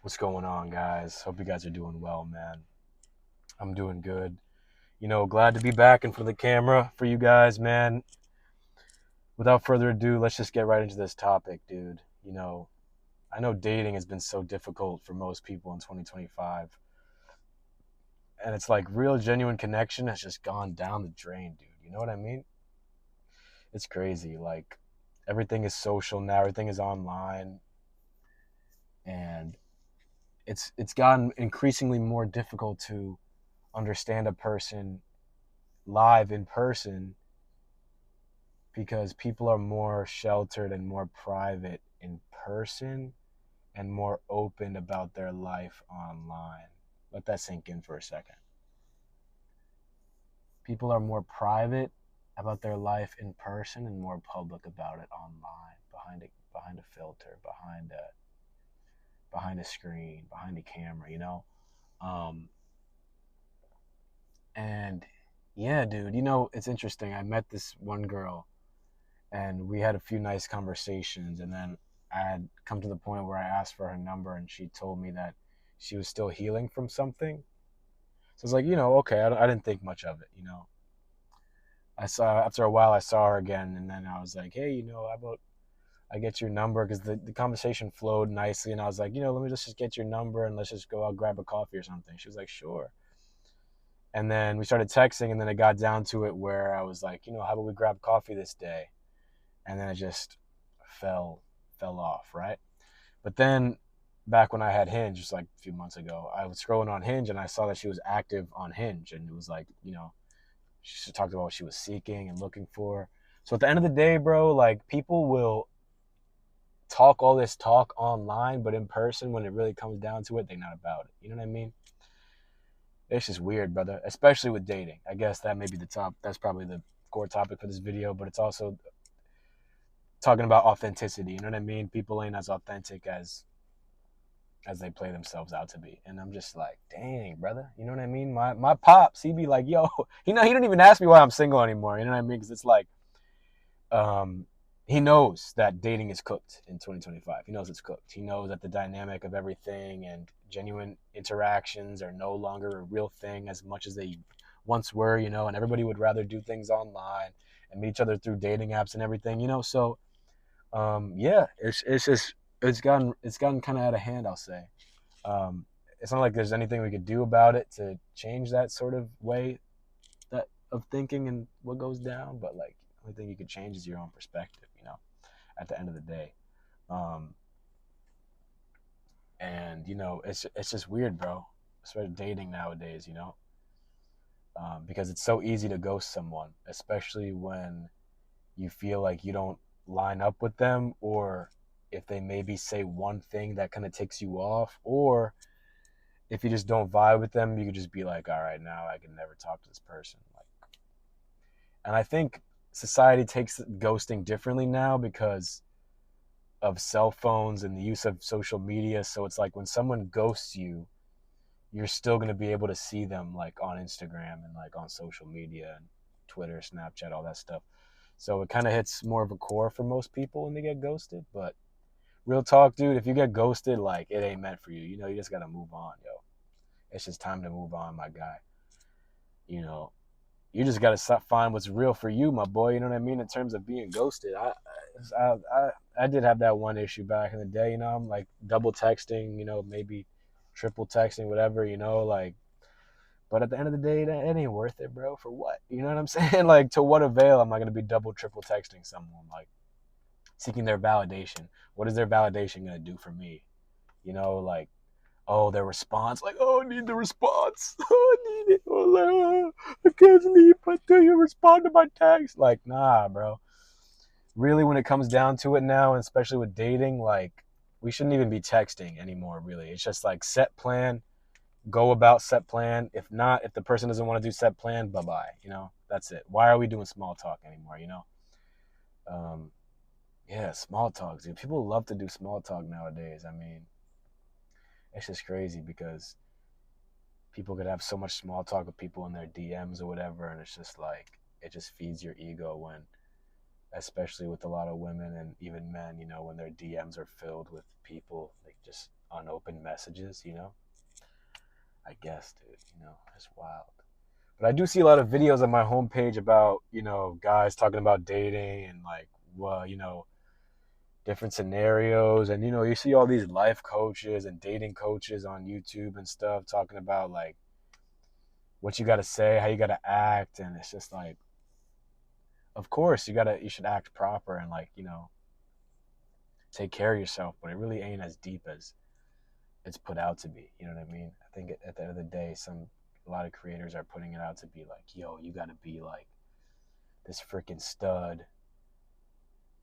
What's going on, guys? Hope you guys are doing well, man. I'm doing good. Glad to be back in front of the camera for you guys, man. Without further ado, let's just get right into this topic, dude. I know dating has been so difficult for most people in 2025, and it's like real, genuine connection has just gone down the drain, dude. You know what I mean? It's crazy. Like, everything is social now, everything is online, and it's gotten increasingly more difficult to understand a person live in person because people are more sheltered and more private in person and more open about their life online. Let that sink in for a second. People are more private about their life in person and more public about it online, behind a filter, behind a screen, behind a camera, Um and yeah, dude, it's interesting. I met this one girl and we had a few nice conversations, and then I had come to the point where I asked for her number and she told me that she was still healing from something. So it's like, okay, I didn't think much of it. I saw After a while I saw her again, and then I was like, hey, how about I get your number, because the conversation flowed nicely, and I was like, let me just get your number and let's just go out grab a coffee or something. She was like, sure. And then we started texting, and then it got down to it where I was like, how about we grab coffee this day? And then it just fell fell off, right? But then back when I had Hinge, just like a few months ago, I was scrolling on Hinge and I saw that she was active on Hinge, and it was like, she talked about what she was seeking and looking for. So at the end of the day, bro, like, people will talk all this talk online, but in person, when it really comes down to it, they're not about it. You know what I mean? It's just weird, brother, especially with dating. I guess that may be that's probably the core topic for this video, but it's also talking about authenticity. You know what I mean? People ain't as authentic as they play themselves out to be. And I'm just like, dang, brother. You know what I mean? My pops, he'd be like, yo, he don't even ask me why I'm single anymore. You know what I mean? Because it's like, um, he knows that dating is cooked in 2025. He knows it's cooked. He knows that the dynamic of everything and genuine interactions are no longer a real thing as much as they once were, and everybody would rather do things online and meet each other through dating apps and everything. So yeah, it's just it's gotten kind of out of hand, I'll say. It's not like there's anything we could do about it to change that sort of way that of thinking and what goes down, but like, the only thing you could change is your own perspective, at the end of the day. um and it's just weird, bro, especially dating nowadays, because it's so easy to ghost someone, especially when you feel like you don't line up with them, or if they maybe say one thing that kind of takes you off, or if you just don't vibe with them, you could just be like, all right, now I can never talk to this person. Like, and I think society takes ghosting differently now because of cell phones and the use of social media. So it's like when someone ghosts you, you're still going to be able to see them like on Instagram and like on social media and Twitter, Snapchat, all that stuff. So it kind of hits more of a core for most people when they get ghosted. But real talk, dude, if you get ghosted, like, it ain't meant for you. You just got to move on, yo. It's just time to move on, my guy. You know, you just got to find what's real for you, my boy. You know what I mean? In terms of being ghosted, I did have that one issue back in the day. I'm like double texting, maybe triple texting, whatever. Like, but at the end of the day, that it ain't worth it, bro. For what? You know what I'm saying? Like, to what avail am I gonna be double, triple texting someone, like, seeking their validation? What is their validation gonna do for me? Like, oh, their response, like, oh, I need the response. Oh, I need it. Oh, like, oh, I can't sleep until you respond to my text. Like, nah, bro. Really, when it comes down to it now, and especially with dating, like, we shouldn't even be texting anymore, really. It's just like, set plan, go about set plan. If not, if the person doesn't want to do set plan, bye bye. That's it. Why are we doing small talk anymore? Um, yeah, small talk, dude. People love to do small talk nowadays. I mean, it's just crazy because people could have so much small talk with people in their DMs or whatever, and it's just like, it just feeds your ego when, especially with a lot of women and even men, when their DMs are filled with people like just unopened messages, I guess, dude, it's wild. But I do see a lot of videos on my homepage about, guys talking about dating and like, well, different scenarios. And, you see all these life coaches and dating coaches on YouTube and stuff talking about like what you got to say, how you got to act. And it's just like, of course, you should act proper and like, take care of yourself, but it really ain't as deep as it's put out to be. You know what I mean? I think at the end of the day, a lot of creators are putting it out to be like, yo, you got to be like this freaking stud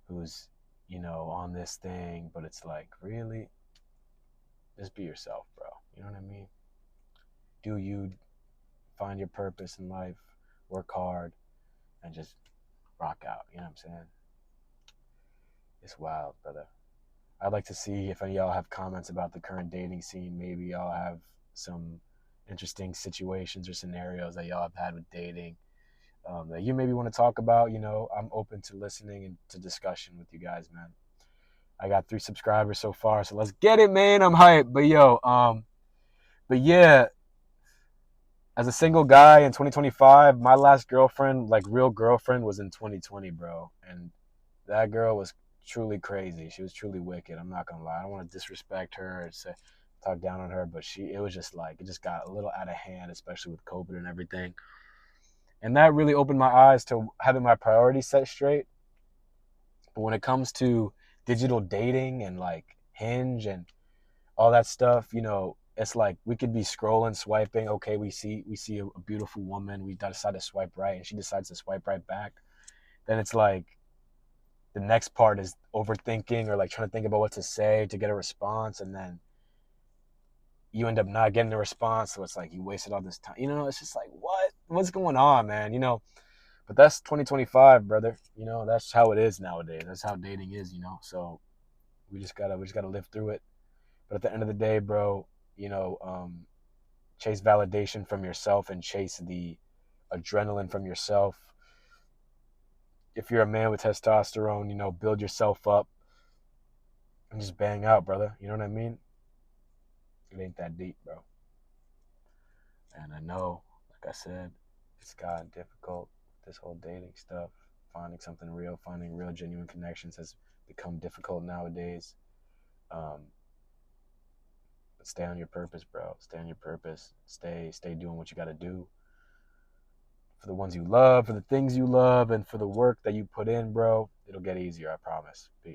who's, on this thing, but it's like, really? Just be yourself, bro. You know what I mean? Do you find your purpose in life, work hard, and just rock out. You know what I'm saying? It's wild, brother. I'd like to see if any of y'all have comments about the current dating scene. Maybe y'all have some interesting situations or scenarios that y'all have had with dating that you maybe want to talk about. I'm open to listening and to discussion with you guys, man. I got 3 subscribers so far, so let's get it, man. I'm hyped. But yeah, as a single guy in 2025, my last girlfriend, like real girlfriend, was in 2020, bro. And that girl was truly crazy. She was truly wicked. I'm not gonna lie. I don't want to disrespect her or talk down on her, but it was just like, it just got a little out of hand, especially with COVID and everything. And that really opened my eyes to having my priorities set straight. But when it comes to digital dating and like Hinge and all that stuff, it's like we could be scrolling, swiping. Okay, we see a beautiful woman. We decide to swipe right, and she decides to swipe right back. Then it's like the next part is overthinking or like trying to think about what to say to get a response, and then you end up not getting a response. So it's like you wasted all this time. It's just like what's going on, man? But that's 2025, brother. That's how it is nowadays. That's how dating is. So we just gotta live through it. But at the end of the day, bro, chase validation from yourself and chase the adrenaline from yourself. If you're a man with testosterone, build yourself up and just bang out, brother. You know what I mean? It ain't that deep, bro. And I know, like I said, it's gotten difficult. This whole dating stuff, finding something real, finding real, genuine connections has become difficult nowadays. Um, but stay on your purpose, bro. Stay on your purpose. Stay doing what you got to do for the ones you love, for the things you love, and for the work that you put in, bro. It'll get easier, I promise. Peace.